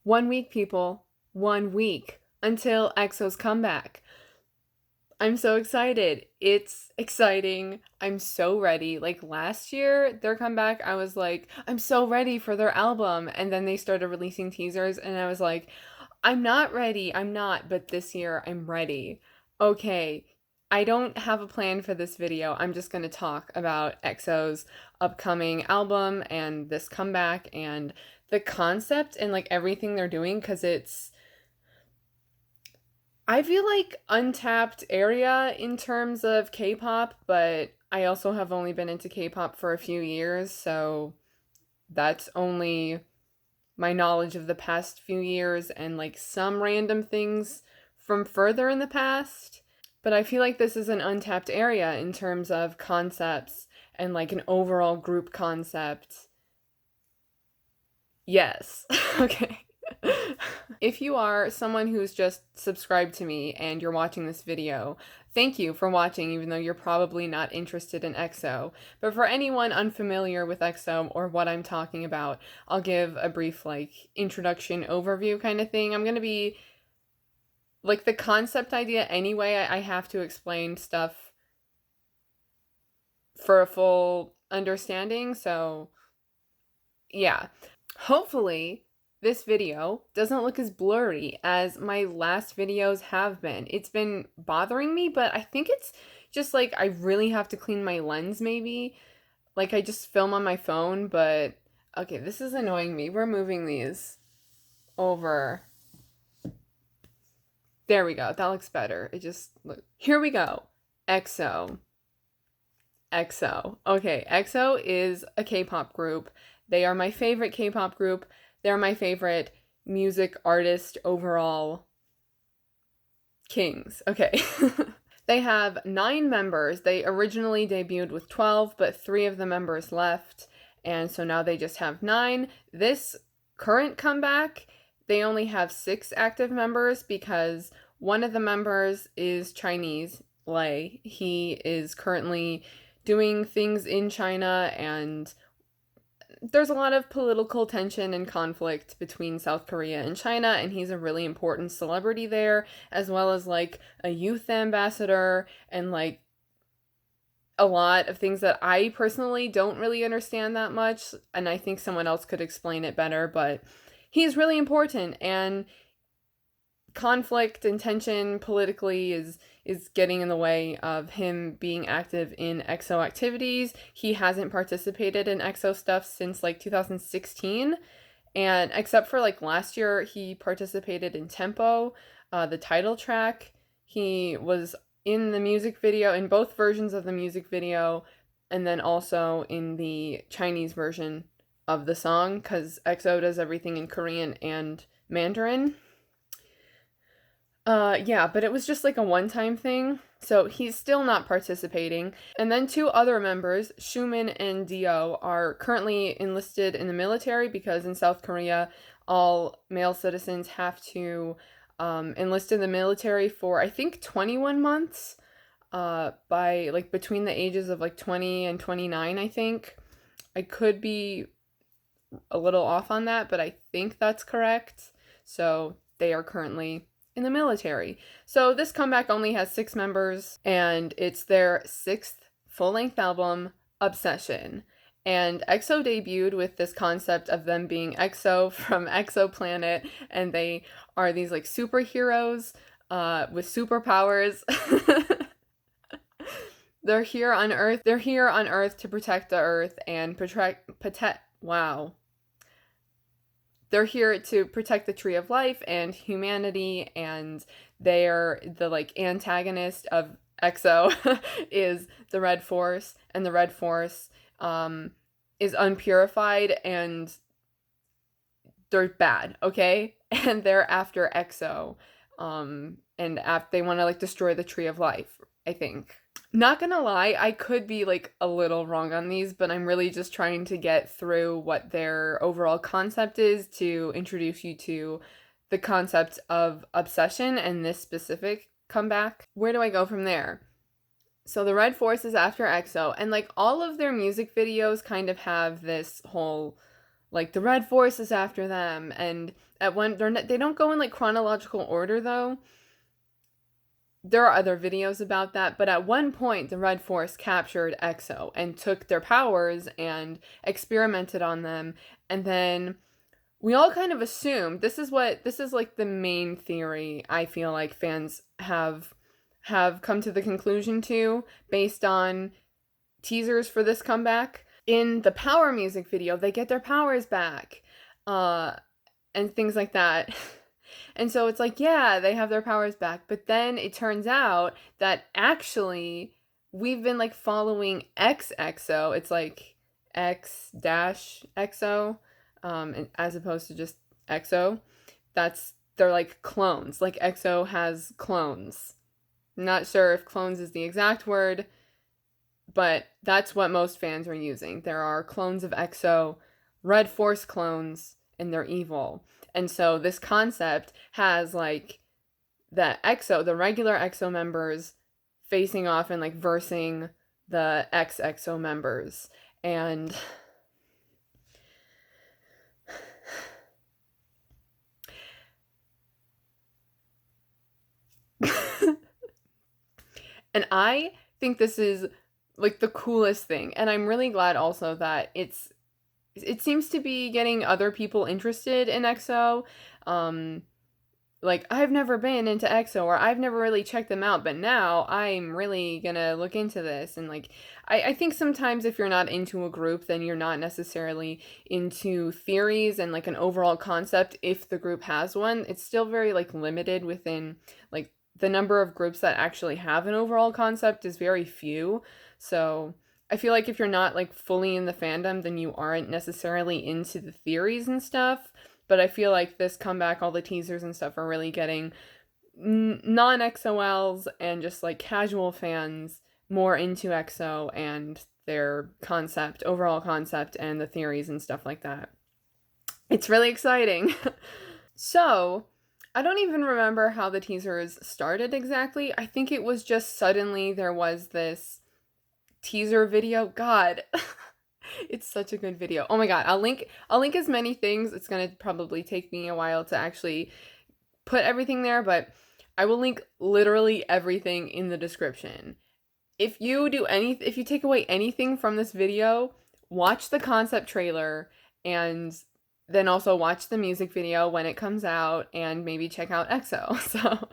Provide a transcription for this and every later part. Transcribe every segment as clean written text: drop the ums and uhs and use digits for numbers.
1 week, people. 1 week until EXO's comeback. I'm so excited. It's exciting. I'm so ready. Like last year, their comeback, I was like, I'm so ready for their album. And then they started releasing teasers, and I was like, I'm not ready. I'm not. But this year, I'm ready. Okay. I don't have a plan for this video. I'm just going to talk about EXO's upcoming album and this comeback and the concept and like everything they're doing, because I feel like untapped area in terms of K-pop, but I also have only been into K-pop for a few years, so that's only my knowledge of the past few years and like some random things from further in the past. But I feel like this is an untapped area in terms of concepts and like an overall group concept. Yes. Okay. If you are someone who's just subscribed to me and you're watching this video, thank you for watching, even though you're probably not interested in EXO. But for anyone unfamiliar with EXO or what I'm talking about, I'll give a brief like introduction overview kind of thing. I'm going to be like the concept idea anyway. I have to explain stuff for a full understanding. So yeah, hopefully this video doesn't look as blurry as my last videos have been. It's been bothering me, but I think it's just like I really have to clean my lens maybe. Like I just film on my phone, but okay, this is annoying me. We're moving these over. There we go. That looks better. It just look. Here we go. EXO. EXO. Okay, EXO is a K-pop group. They are my favorite K-pop group. They're my favorite music artist overall. Kings. Okay. They have 9 members. They originally debuted with 12, but 3 of the members left, and so now they just have 9. This current comeback, they only have 6 active members because one of the members is Chinese, Lei. He is currently doing things in China, and there's a lot of political tension and conflict between South Korea and China, and he's a really important celebrity there, as well as like a youth ambassador and like a lot of things that I personally don't really understand that much, and I think someone else could explain it better, but he's really important, and conflict and tension politically is getting in the way of him being active in EXO activities. He hasn't participated in EXO stuff since like 2016, and except for like last year he participated in Tempo, the title track. He was in the music video, in both versions of the music video, and then also in the Chinese version of the song, because EXO does everything in Korean and Mandarin. Yeah, but it was just like a one-time thing, so he's still not participating. And then 2 other members, Xiumin and Dio, are currently enlisted in the military because in South Korea, all male citizens have to enlist in the military for, I think, 21 months, by like between the ages of like 20 and 29, I think. I could be a little off on that, but I think that's correct. So they are currently in the military. So this comeback only has 6 members, and it's their 6th full-length album, ØBSःSSIØN. And EXO debuted with this concept of them being EXO from exoplanet, and they are these like superheroes with superpowers. They're here on Earth. They're here on Earth to protect the Earth and wow. They're here to protect the Tree of Life and humanity, and they're the like antagonist of EXO is the Red Force, and the Red Force is unpurified and they're bad, okay? And they're after EXO, and they want to like destroy the Tree of Life, I think. Not gonna lie, I could be like a little wrong on these, but I'm really just trying to get through what their overall concept is to introduce you to the concept of obsession and this specific comeback. Where do I go from there? So the Red Force is after EXO, and like all of their music videos kind of have this whole like the Red Force is after them, and at one they don't go in like chronological order though. There are other videos about that, but at one point the Red Force captured EXO and took their powers and experimented on them, and then we all kind of assumed this is like the main theory I feel like fans have come to the conclusion to based on teasers for this comeback. In the Power music video, they get their powers back, and things like that. And so it's like, yeah, they have their powers back. But then it turns out that actually we've been like following X-EXO. It's like X-EXO, as opposed to just EXO. They're like clones. Like EXO has clones. Not sure if clones is the exact word, but that's what most fans are using. There are clones of EXO, Red Force clones, and they're evil. And so this concept has like the EXO, the regular EXO members facing off and like versing the X-EXO members. And and I think this is like the coolest thing. And I'm really glad also that it seems to be getting other people interested in EXO. Like, I've never been into EXO, or I've never really checked them out, but now I'm really gonna look into this. And like, I think sometimes if you're not into a group, then you're not necessarily into theories and like an overall concept. If the group has one, it's still very like limited within like the number of groups that actually have an overall concept is very few. So I feel like if you're not like fully in the fandom, then you aren't necessarily into the theories and stuff. But I feel like this comeback, all the teasers and stuff are really getting non-EXO-Ls and just like casual fans more into EXO and their concept, overall concept, and the theories and stuff like that. It's really exciting. So, I don't even remember how the teasers started exactly. I think it was just suddenly there was this teaser video. God, it's such a good video. Oh my god, I'll link as many things. It's gonna probably take me a while to actually put everything there, but I will link literally everything in the description. If you take away anything from this video, watch the concept trailer and then also watch the music video when it comes out and maybe check out EXO. So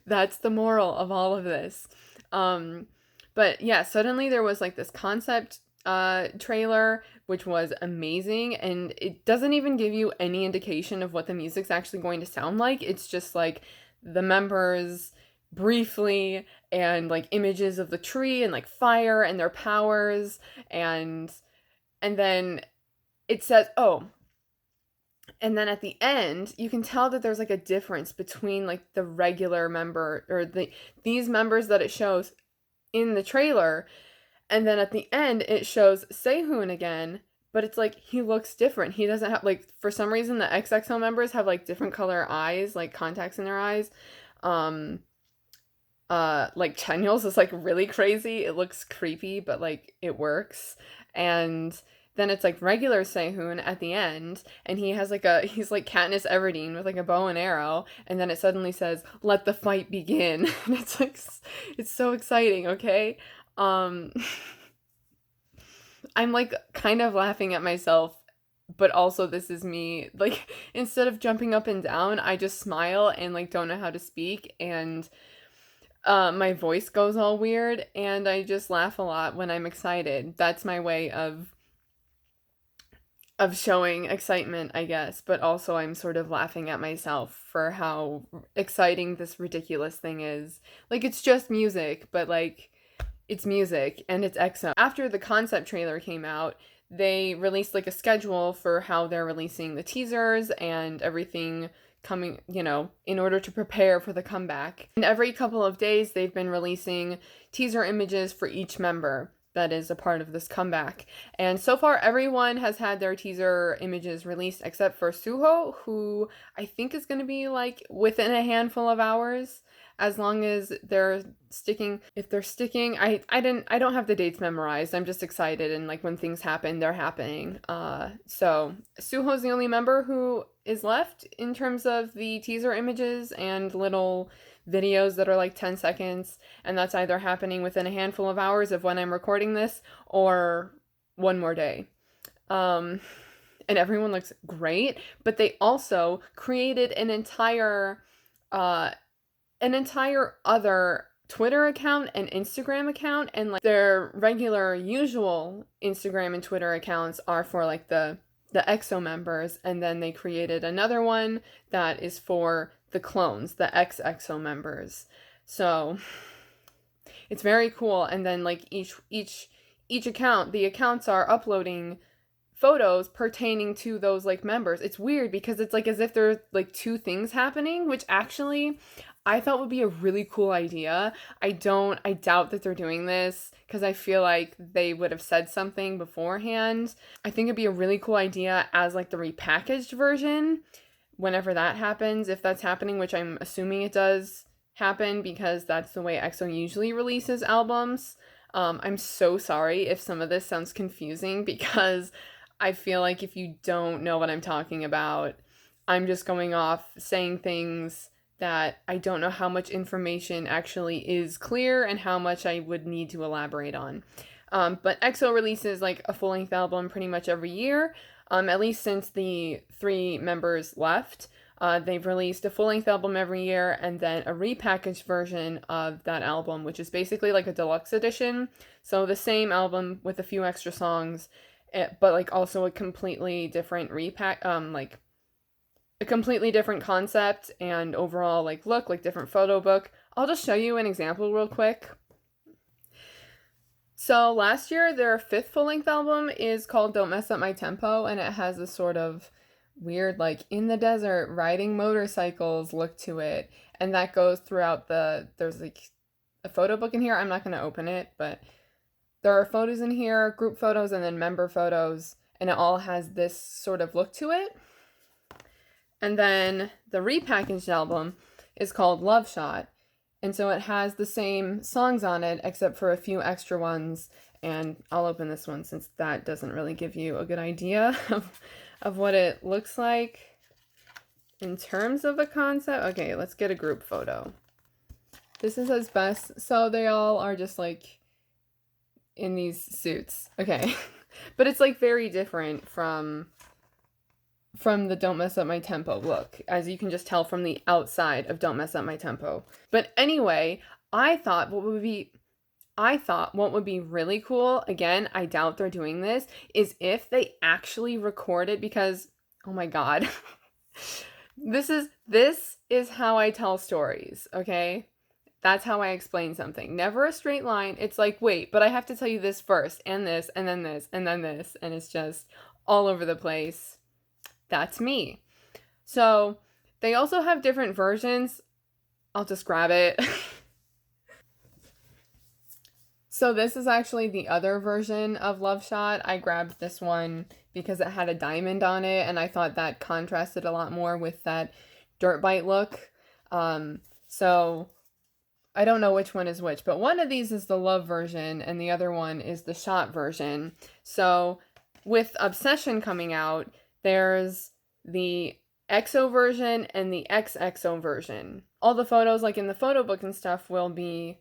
that's the moral of all of this. But yeah, suddenly there was like this concept trailer, which was amazing, and it doesn't even give you any indication of what the music's actually going to sound like. It's just like the members briefly and like images of the tree and like fire and their powers, and then it says, oh, and then at the end you can tell that there's like a difference between like the regular member or these members that it shows in the trailer, and then at the end it shows SEHUN again, but it's like he looks different. He doesn't have like, for some reason the X-EXO members have like different color eyes, like contacts in their eyes. Like CHANYEOL's is like really crazy. It looks creepy, but like it works. And then it's like regular SEHUN at the end, and he's like Katniss Everdeen with like a bow and arrow, and then it suddenly says, "Let the fight begin." And it's like, it's so exciting, okay? I'm like kind of laughing at myself, but also this is me. Like, instead of jumping up and down, I just smile and like don't know how to speak, and my voice goes all weird, and I just laugh a lot when I'm excited. That's my way of showing excitement, I guess, but also I'm sort of laughing at myself for how exciting this ridiculous thing is. Like, it's just music, but like, it's music, and it's EXO. After the concept trailer came out, they released like a schedule for how they're releasing the teasers and everything coming, you know, in order to prepare for the comeback. And every couple of days, they've been releasing teaser images for each member that is a part of this comeback. And so far, everyone has had their teaser images released except for SUHO, who I think is going to be like within a handful of hours as long as they're sticking. If they're sticking, I don't have the dates memorized. I'm just excited, and like when things happen, they're happening. So Suho's the only member who is left in terms of the teaser images and little videos that are like 10 seconds, and that's either happening within a handful of hours of when I'm recording this or one more day. And everyone looks great, but they also created an entire other Twitter account and Instagram account, and like their regular usual Instagram and Twitter accounts are for like the EXO members, and then they created another one that is for the clones, the X-EXO members. So it's very cool. And then like each account, the accounts are uploading photos pertaining to those like members. It's weird because it's like as if there's like two things happening, which actually I thought would be a really cool idea. I doubt that they're doing this because I feel like they would have said something beforehand. I think it'd be a really cool idea as like the repackaged version whenever that happens, if that's happening, which I'm assuming it does happen because that's the way EXO usually releases albums. I'm so sorry if some of this sounds confusing because I feel like if you don't know what I'm talking about, I'm just going off saying things that I don't know how much information actually is clear and how much I would need to elaborate on. But EXO releases like a full-length album pretty much every year, at least since the 3 members left. They've released a full-length album every year and then a repackaged version of that album, which is basically like a deluxe edition. So the same album with a few extra songs, but like also a completely different like a completely different concept and overall like look, like different photo book. I'll just show you an example real quick. So last year, their 5th full-length album is called Don't Mess Up My Tempo, and it has this sort of weird like in the desert riding motorcycles look to it, and that goes throughout there's like a photo book in here. I'm not going to open it, but there are photos in here, group photos and then member photos, and it all has this sort of look to it. And then the repackaged album is called Love Shot, and so it has the same songs on it except for a few extra ones, and I'll open this one since that doesn't really give you a good idea of what it looks like in terms of a concept. Okay, let's get a group photo. This is as best, so they all are just like in these suits. Okay. But it's like very different from the Don't Mess Up My Tempo look, as you can just tell from the outside of Don't Mess Up My Tempo. But anyway, I thought what would be really cool, again, I doubt they're doing this, is if they actually recorded, because, oh my god, this is how I tell stories, okay? That's how I explain something. Never a straight line. It's like, wait, but I have to tell you this first, and this, and then this, and then this, and it's just all over the place. That's me. So they also have different versions. I'll just grab it. So this is actually the other version of Love Shot. I grabbed this one because it had a diamond on it, and I thought that contrasted a lot more with that dirt bite look. So I don't know which one is which, but one of these is the Love version, and the other one is the Shot version. So with ØBS· coming out, there's the EXO version and the X-EXO version. All the photos, like in the photo book and stuff, will be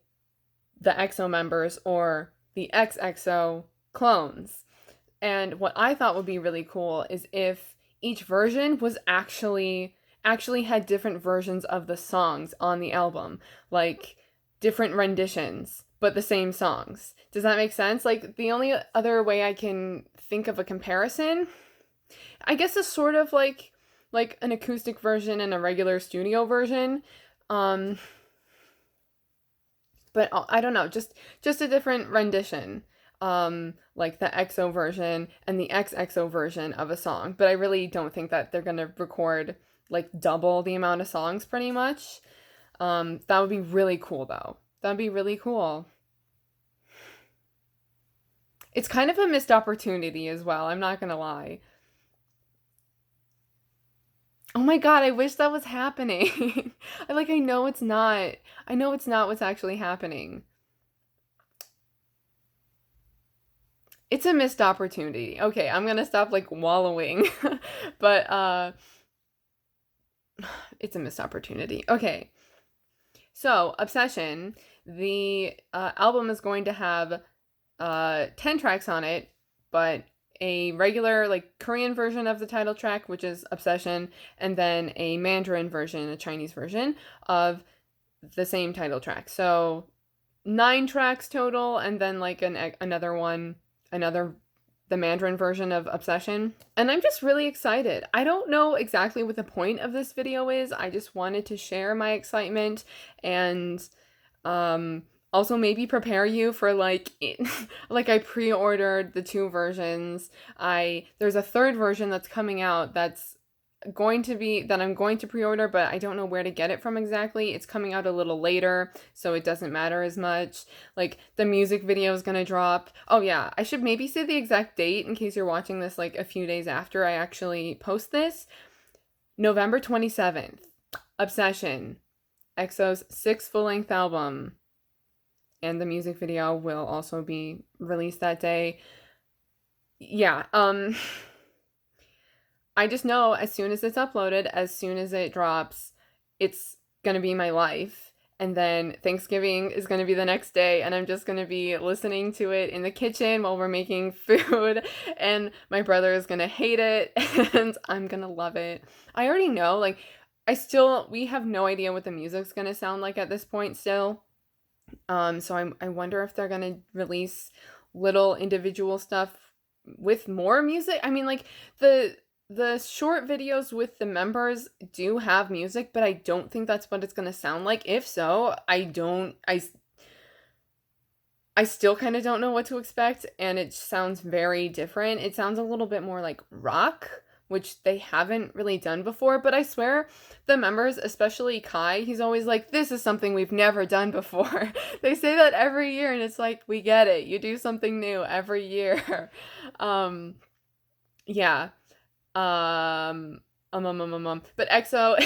the EXO members or the X-EXO clones. And what I thought would be really cool is if each version was actually had different versions of the songs on the album, like different renditions, but the same songs. Does that make sense? Like the only other way I can think of a comparison, I guess, is sort of like an acoustic version and a regular studio version. But I don't know, just a different rendition, like the EXO version and the X-EXO version of a song. But I really don't think that they're gonna record like double the amount of songs pretty much. That would be really cool though. That'd be really cool. It's kind of a missed opportunity as well, I'm not gonna lie. Oh my god, I wish that was happening. I know it's not. I know it's not what's actually happening. It's a missed opportunity. Okay, I'm gonna stop like wallowing. But it's a missed opportunity. Okay. So, Obsession, the album is going to have 10 tracks on it, but a regular, like, Korean version of the title track, which is Obsession, and then a Mandarin version, a Chinese version of the same title track. So, 9 tracks total, and then, like, another one, the Mandarin version of Obsession. And I'm just really excited. I don't know exactly what the point of this video is. I just wanted to share my excitement and also maybe prepare you for like like I pre-ordered the 2 versions. There's a 3rd version that's coming out that's I'm going to pre-order, but I don't know where to get it from exactly. It's coming out a little later, so it doesn't matter as much. Like, the music video is gonna drop. Oh yeah, I should maybe say the exact date in case you're watching this like a few days after I actually post this. November 27th, Obsession, EXO's 6th full-length album, and the music video will also be released that day. Yeah, I just know as soon as it's uploaded, as soon as it drops, it's gonna be my life. And then Thanksgiving is gonna be the next day, and I'm just gonna be listening to it in the kitchen while we're making food, and my brother is gonna hate it, and I'm gonna love it. I already know, like, we have no idea what the music's gonna sound like at this point still. So I wonder if they're gonna release little individual stuff with more music. I mean, like, the short videos with the members do have music, but I don't think that's what it's gonna sound like. If so, I still kind of don't know what to expect, and it sounds very different. It sounds a little bit more like rock, which they haven't really done before, but I swear the members, especially Kai, he's always like, this is something we've never done before. They say that every year, and it's like, we get it. You do something new every year. Yeah. But EXO,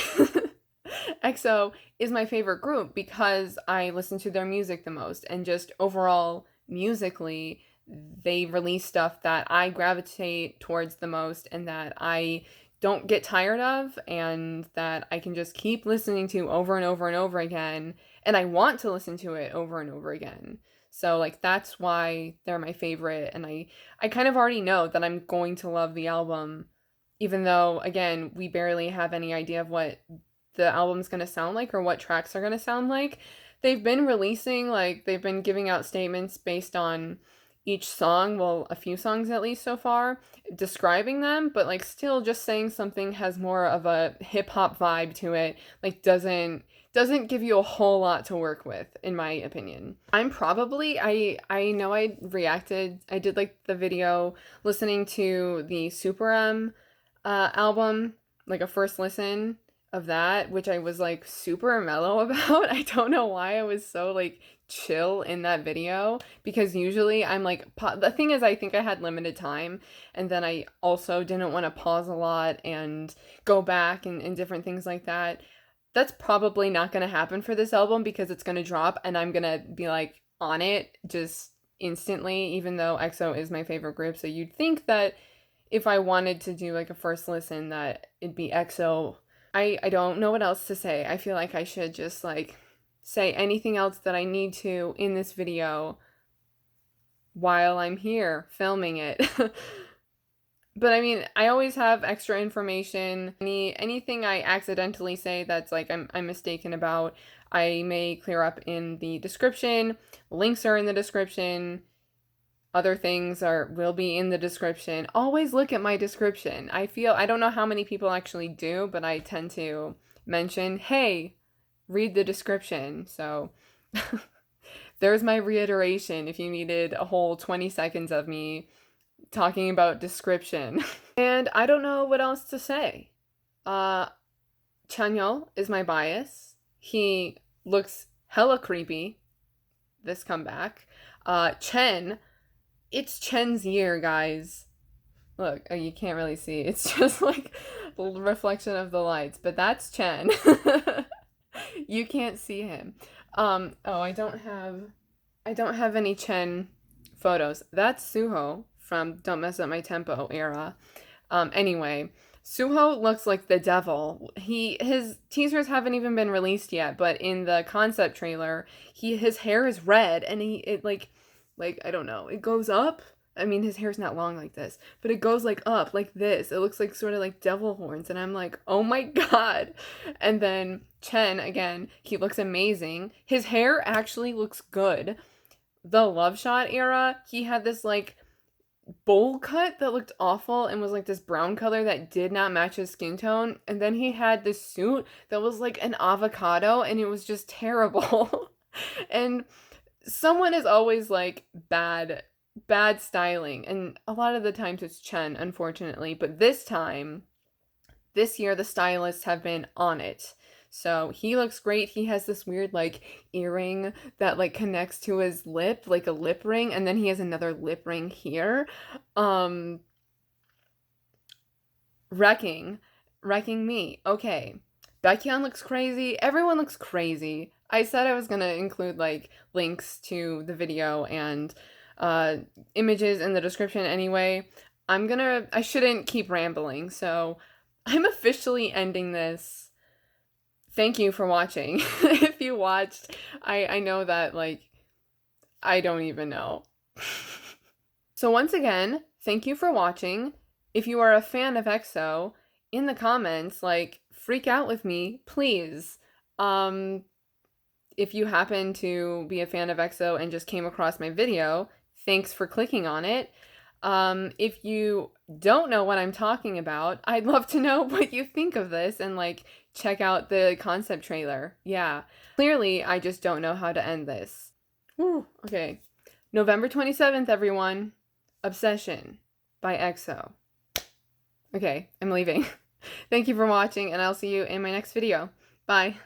EXO is my favorite group because I listen to their music the most, and just overall musically, they release stuff that I gravitate towards the most and that I don't get tired of, and that I can just keep listening to over and over and over again, and I want to listen to it over and over again. So, like, that's why they're my favorite, and I kind of already know that I'm going to love the album, even though, again, we barely have any idea of what the album's gonna sound like or what tracks are gonna sound like. They've been giving out statements based on each song, well, a few songs at least so far, describing them, but like still just saying something has more of a hip-hop vibe to it, like doesn't give you a whole lot to work with, in my opinion. I know I did like the video listening to the Super album, like a first listen of that, which I was like super mellow about. I don't know why I was so like chill in that video, because usually I'm like, the thing is, I think I had limited time, and then I also didn't want to pause a lot and go back and different things like that. That's probably not going to happen for this album because it's going to drop and I'm going to be like on it just instantly, even though EXO is my favorite group. So you'd think that if I wanted to do like a first listen that it'd be EXO. I don't know what else to say. I feel like I should just like say anything else that I need to in this video while I'm here filming it. But I mean, I always have extra information. Anything I accidentally say that's like I'm mistaken about, I may clear up in the description. Links are in the description. Other things will be in the description. Always look at my description. I don't know how many people actually do, but I tend to mention, hey, read the description. So there's my reiteration if you needed a whole 20 seconds of me talking about description. And I don't know what else to say. CHANYEOL is my bias. He looks hella creepy, this comeback. CHEN, it's CHEN's year, guys. Look, you can't really see. It's just like reflection of the lights, but that's Chen. You can't see him. Oh, I don't have any Chen photos. That's Suho from Don't Mess Up My Tempo era. Anyway, Suho looks like the devil. His teasers haven't even been released yet, but in the concept trailer, his hair is red and like I don't know, it goes up. I mean, his hair's not long like this, but it goes like up like this. It looks like sort of like devil horns, and I'm like, "Oh my god." And then Chen again, he looks amazing. His hair actually looks good. The Love Shot era, he had this like bowl cut that looked awful and was like this brown color that did not match his skin tone. And then he had this suit that was like an avocado and it was just terrible. And someone is always like bad styling. And a lot of the times it's Chen, unfortunately. But this year, the stylists have been on it. So he looks great. He has this weird like earring that like connects to his lip, like a lip ring, and then he has another lip ring here. Wrecking me. Okay. Baekhyun looks crazy. Everyone looks crazy. I said I was gonna include like links to the video and images in the description anyway. I shouldn't keep rambling, so I'm officially ending this. Thank you for watching. If you watched, I know that, like, I don't even know. So once again, thank you for watching. If you are a fan of EXO, in the comments, like, freak out with me, please. If you happen to be a fan of EXO and just came across my video, thanks for clicking on it. If you don't know what I'm talking about, I'd love to know what you think of this and like check out the concept trailer. Yeah, clearly I just don't know how to end this. Whew, okay. November 27th, everyone. Obsession by EXO. Okay, I'm leaving. Thank you for watching and I'll see you in my next video. Bye.